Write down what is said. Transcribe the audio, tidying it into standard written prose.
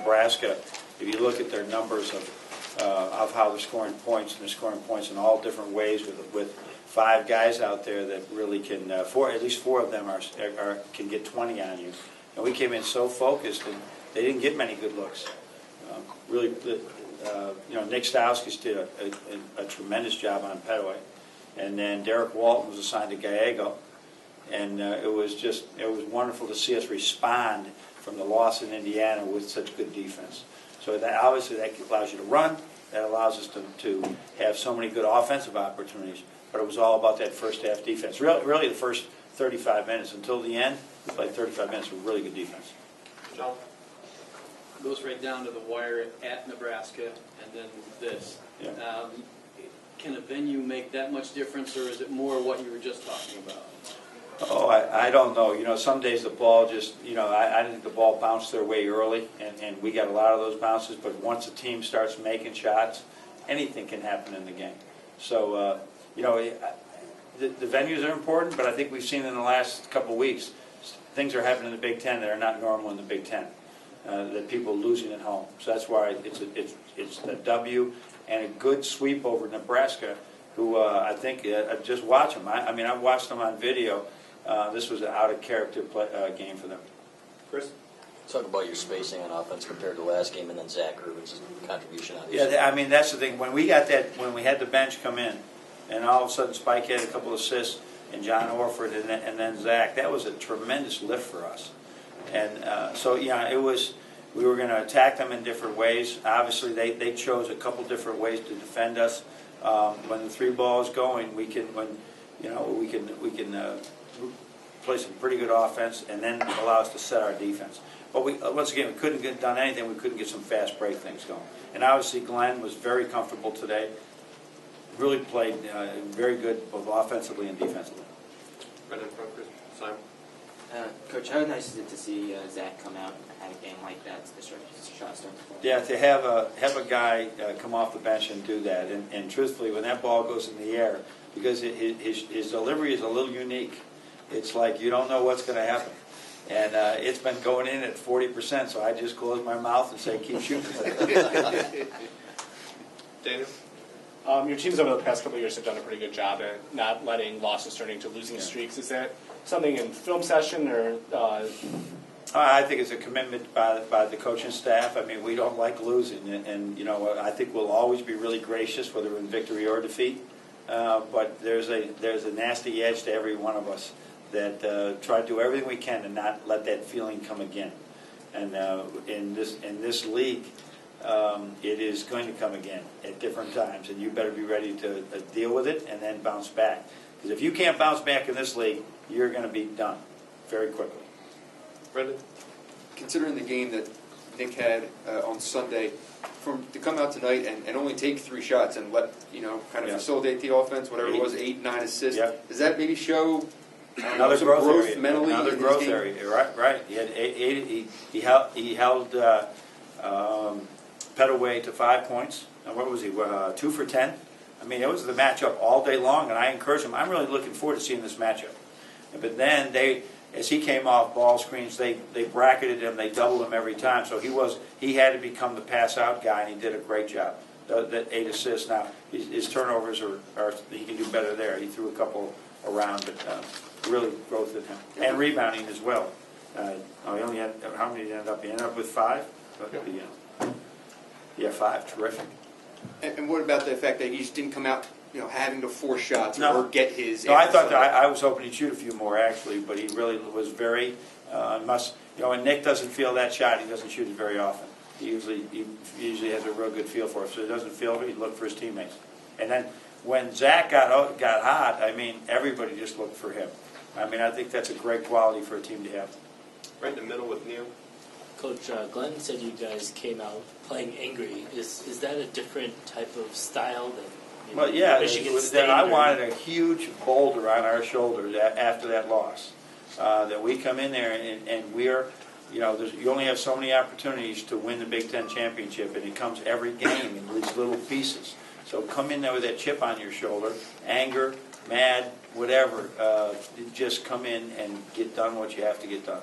Nebraska, if you look at their numbers of how they're scoring points, and they're scoring points in all different ways with 5 guys out there that really can, at least 4 of them can get 20 on you. And we came in so focused, and they didn't get many good looks. Really, Nick Stauskas did a tremendous job on Petaway, and then Derek Walton was assigned to Gallego, and it was wonderful to see us respond from the loss in Indiana with such good defense. So that obviously that allows you to run, that allows us to have so many good offensive opportunities, but it was all about that first half defense. Really the first 35 minutes until the end, we played 35 minutes with really good defense. John? Goes right down to the wire at Nebraska, and then this. Yeah. Can a venue make that much difference, or is it more what you were just talking about? Oh, I don't know. Some days the ball just, I think the ball bounced their way early, and we got a lot of those bounces, but once a team starts making shots, anything can happen in the game. So, the venues are important, but I think we've seen in the last couple of weeks, things are happening in the Big Ten that are not normal in the Big Ten. That people losing at home. So that's why it's a W and a good sweep over Nebraska, who I think just watch them. I mean, I've watched them on video. This was an out-of-character game for them. Chris? Talk about your spacing on offense compared to last game, and then Zach Rubin's contribution on Yeah, I mean, that's the thing. When we had the bench come in, and all of a sudden Spike had a couple assists, and John Orford, and then Zach, that was a tremendous lift for us. And so, yeah, we were going to attack them in different ways. Obviously, they chose a couple different ways to defend us. When the 3 ball is going, we can play some pretty good offense, and then allow us to set our defense. But once again, we couldn't get done anything. We couldn't get some fast break things going. And obviously, Glenn was very comfortable today. Really played very good both offensively and defensively. Right in front, Chris. Simon? Coach, how nice is it to see Zach come out and have a game like that? The shot start to fall. Yeah, to have a guy come off the bench and do that, and truthfully, when that ball goes in the air, because his delivery is a little unique, it's like you don't know what's going to happen, and it's been going in at 40%, so I just close my mouth and say, keep shooting. Daniel? Your teams over the past couple of years have done a pretty good job at not letting losses turn into losing streaks. Is that something in film session or? I think it's a commitment by the coaching staff. I mean, we don't like losing, and I think we'll always be really gracious, whether in victory or defeat. But there's a nasty edge to every one of us that try to do everything we can to not let that feeling come again. And in this league, it is going to come again at different times, and you better be ready to deal with it and then bounce back. Because if you can't bounce back in this league, you're going to be done very quickly. Brendan? Considering the game that Nick had on Sunday, to come out tonight and only take 3 shots and let kind of facilitate the offense, whatever it was, 8, 9 assists, does that maybe show another growth area? Mentally, another growth area, right? He had 8. He held Petaway to 5 points. And what was he? 2 for 10. I mean, it was the matchup all day long, and I encourage him. I'm really looking forward to seeing this matchup. But then as he came off ball screens, they bracketed him, they doubled him every time. So he had to become the pass out guy, and he did a great job. That 8 assists. Now his turnovers are he can do better there. He threw a couple around, but really growth in him and rebounding as well. He only had how many did he end up? He ended up with 5. Yeah, 5. Terrific. And what about the fact that he just didn't come out, having to force shots or get his? No, I thought that I was hoping he'd shoot a few more actually, but he really was very and Nick doesn't feel that shot. He doesn't shoot it very often. He usually has a real good feel for it. So he doesn't feel it. He'd look for his teammates. And then when Zach got hot, I mean, everybody just looked for him. I mean, I think that's a great quality for a team to have. Right in the middle with Neil. Coach, Glenn said you guys came out playing angry. Is that a different type of style than Well, yeah, Michigan State? I wanted a huge boulder on our shoulders after that loss. That we come in there and we are, you only have so many opportunities to win the Big Ten championship, and it comes every game in these little pieces. So come in there with that chip on your shoulder, anger, mad, whatever. Just come in and get done what you have to get done.